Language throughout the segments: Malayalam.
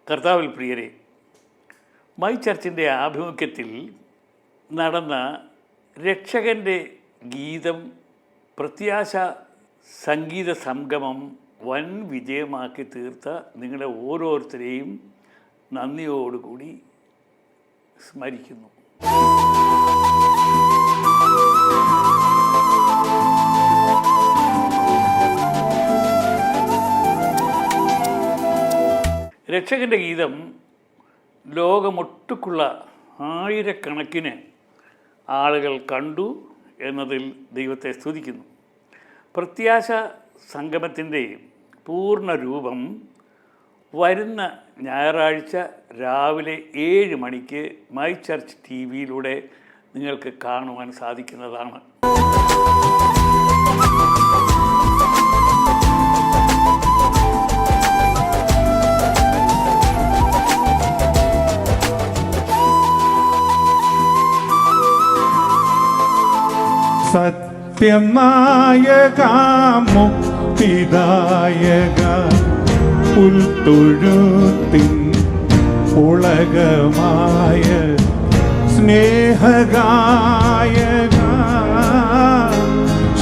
കർത്താവിൽ പ്രിയരെ, മൈ ചർച്ചിൻ്റെ ആഭിമുഖ്യത്തിൽ നടന്ന രക്ഷകൻ്റെ ഗീതം പ്രത്യാശ സംഗീത സംഗമം വൻ വിജയമാക്കി തീർത്ത നിങ്ങളെ ഓരോരുത്തരെയും നന്ദിയോടുകൂടി സ്മരിക്കുന്നു. രക്ഷകൻ്റെ ഗീതം ലോകമൊട്ടുക്കുള്ള ആയിരക്കണക്കിന് ആളുകൾ കണ്ടു എന്നതിൽ ദൈവത്തെ സ്തുതിക്കുന്നു. പ്രത്യാശ സംഗമത്തിൻ്റെ പൂർണ്ണ രൂപം വരുന്ന ഞായറാഴ്ച രാവിലെ 7 മണിക്ക് മൈ ചർച്ച് TV-യിലൂടെ നിങ്ങൾക്ക് കാണുവാൻ സാധിക്കുന്നതാണ്. സത്യനായക മുക്തിദായക പുൽത്തൊഴുത്തിൻ ഉളകമായ സ്നേഹഗായക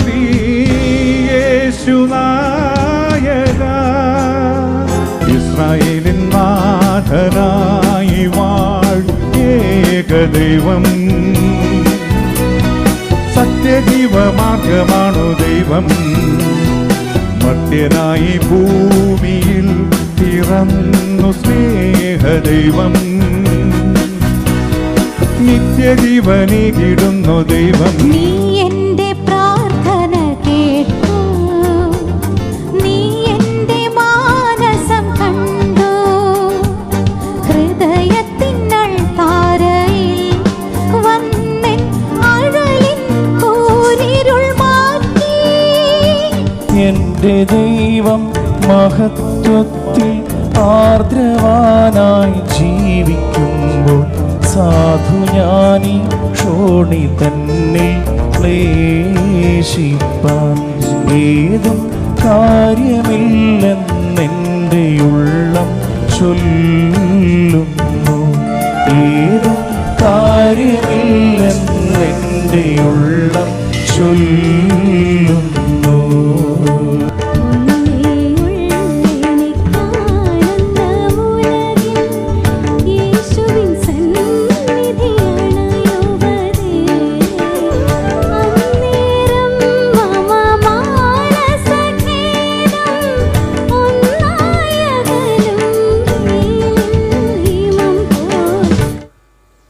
ശ്രീയേശുനായക ഇസ്രായേലിൻ നാഥനായി വാഴും ഏകദൈവം സത്യജീവമാർഗമാണു ദൈവം മർത്യനായി ഭൂമിയിൽ പിറന്നു സ്നേഹദൈവം നിത്യജീവനേകിടുന്നു ദൈവം. നീ എന്റെ പ്രാർത്ഥന കേട്ടു, നീ എന്റെ മാനസം കണ്ടു, ഹൃദയത്തിനൾ താരയിൽ വന്നെൻ അഴലിൻ കൂരിരുൾ മാറ്റി. എന്റെ ദൈവം മഹത്വത്തിൽ ആർദ്രവാനായി ജീവിക്കുമ്പോൾ സാധു ഞാനീ ക്ഷോണി തന്നെ ക്ലേശിപ്പാൻ ഏതും കാര്യമില്ലെന്നെൻ്റെ ഉള്ളം ചൊല്ലുന്നു. ഏതും കാര്യമില്ലെന്നെൻ്റെ ഉള്ളം ചൊല്ലുന്നു.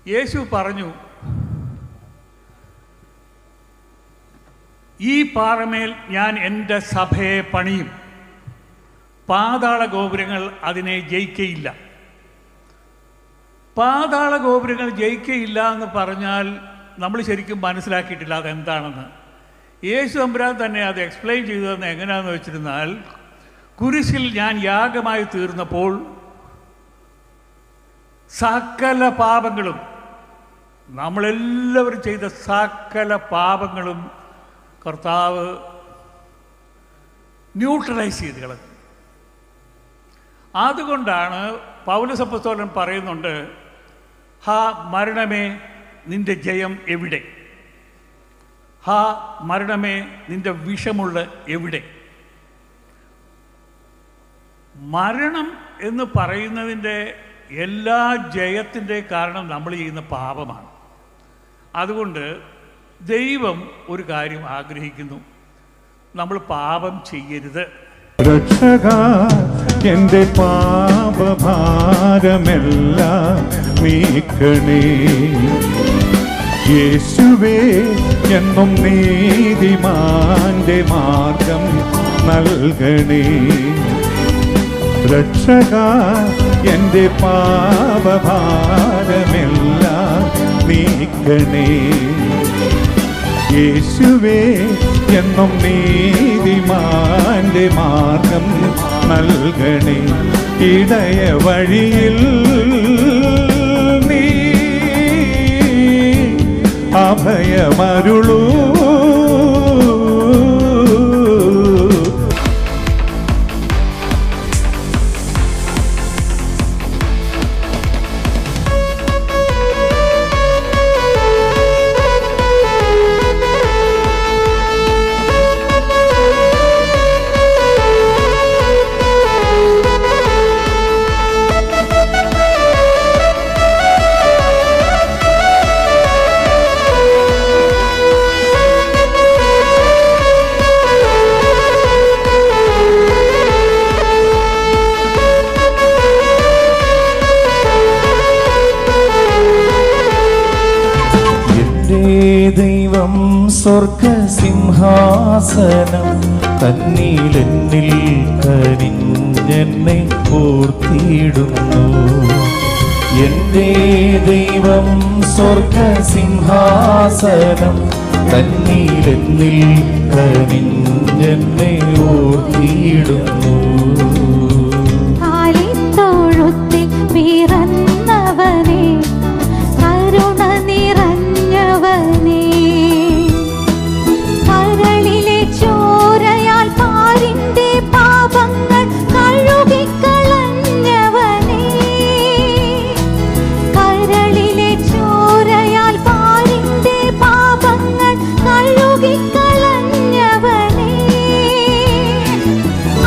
യേശു പറഞ്ഞു, ഈ പാറമേൽ ഞാൻ എൻ്റെ സഭയെ പണിയും, പാതാള ഗോപുരങ്ങൾ അതിനെ ജയിക്കയില്ല. പാതാള ഗോപുരങ്ങൾ ജയിക്കയില്ല എന്ന് പറഞ്ഞാൽ നമ്മൾ ശരിക്കും മനസ്സിലാക്കിയിട്ടില്ല അതെന്താണെന്ന്. യേശു തമ്പുരാൻ തന്നെ അത് എക്സ്പ്ലെയിൻ ചെയ്തതെന്ന് എങ്ങനെയാണെന്ന് വെച്ചിരുന്നാൽ, കുരിശിൽ ഞാൻ യാഗമായി തീർന്നപ്പോൾ സകല പാപങ്ങളും, നമ്മളെല്ലാവരും ചെയ്ത സകല പാപങ്ങളും കർത്താവ് ന്യൂട്രലൈസ് ചെയ്ത് കളഞ്ഞു. അതുകൊണ്ടാണ് പൗലോസ് അപ്പോസ്തലൻ പറയുന്നുണ്ട്, ഹാ മരണമേ നിന്റെ ജയം എവിടെ, ഹാ മരണമേ നിന്റെ വിഷമുള്ള എവിടെ. മരണം എന്ന് പറയുന്നതിൻ്റെ എല്ലാ ജയത്തിൻ്റെ കാരണം നമ്മൾ ചെയ്യുന്ന പാപമാണ്. അതുകൊണ്ട് ദൈവം ഒരു കാര്യം ആഗ്രഹിക്കുന്നു, നമ്മൾ പാപം ചെയ്യരുത്. രക്ഷക എന്റെ പാപഭാരമെല്ലാം നീക്കണേ, യേശുവേ എന്നും നീതിമാന്റെ മാർഗം നൽകണേ. രക്ഷക എന്റെ പാപഭാരമെല്ലാം നീക്കണേ, യേശുവേ എന്നും നീതിമാന്റെ മാർഗം നൽകണേ. ഇടയ വഴിയിൽ നീ അഭയമരുളൂ. ദൈവം സ്വർഗസിംഹാസനം തന്നിലെന്നിൽ കനിഞ്ഞെന്നെ ഓർത്തിടുന്നു. എൻ്റെ ദൈവം സ്വർഗസിംഹാസനം തന്നിലെന്നിൽ കനിഞ്ഞെന്നെ ഓർത്തിടുന്നു. കാലിത്തൊഴുത്തിൽ പിറന്നവനേ, കരുണ നിറഞ്ഞവനേ, കരളിലെ ചോരയാൽ പാരിന്റെ പാപങ്ങൾ കഴുകിക്കളഞ്ഞവനേ, കരളിലെ ചോരയാൽ പാരിന്റെ പാപങ്ങൾ കഴുകിക്കളഞ്ഞവനേ,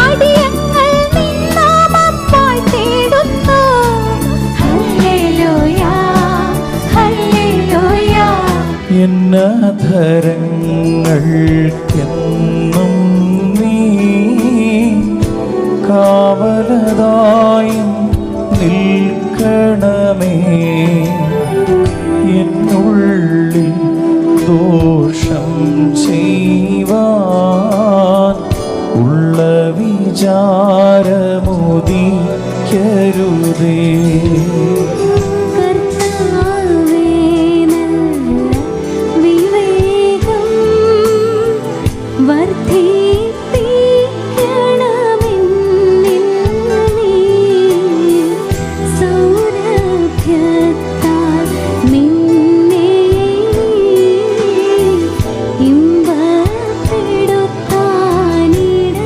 അടിയങ്ങൾ നിന്നാമം വാഴ്ത്തിടുന്നു. Hallelujah, hallelujah. എന്നധരങ്ങൾക്കെന്നും നീ കാവലതായും നിൽക്കണമേ. എന്നുള്ളിൽ ദോഷം ചെയ്യുവാൻ ഉള്ള വിചാരമുദിക്കരുതേ. കർത്താവേ, നല്ല വിവേകം വർദ്ധിപ്പിക്കണമെന്നിൽ നീ, സൗരഭ്യത്താൽ നിന്നെ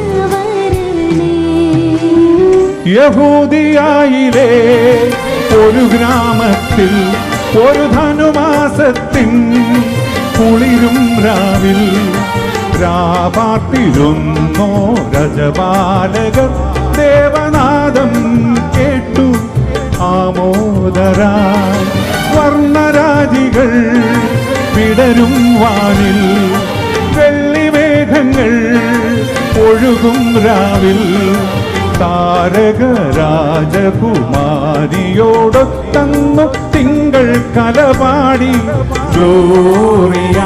ഇമ്പപ്പെടുത്താനിടവരണേ. യഹൂദിയായിലെ ഒരു ഗ്രാമത്തിൽ ഒരു ധനുമാസത്തിൻ കുളിരും രാവിൽ രാപാർത്തിരുന്നോ രജപാലകർ ദേവനാദം കേട്ടു ആമോദരായി. വർണ്ണരാജികൾ വിടരും വാനിൽ, വെള്ളിമേഘങ്ങൾ ഒഴുകും രാവിൽ. താരക രാജകുമാരിയോടൊത്തന്നു തിങ്കൾ കലപാടി ഗ്ലോറിയ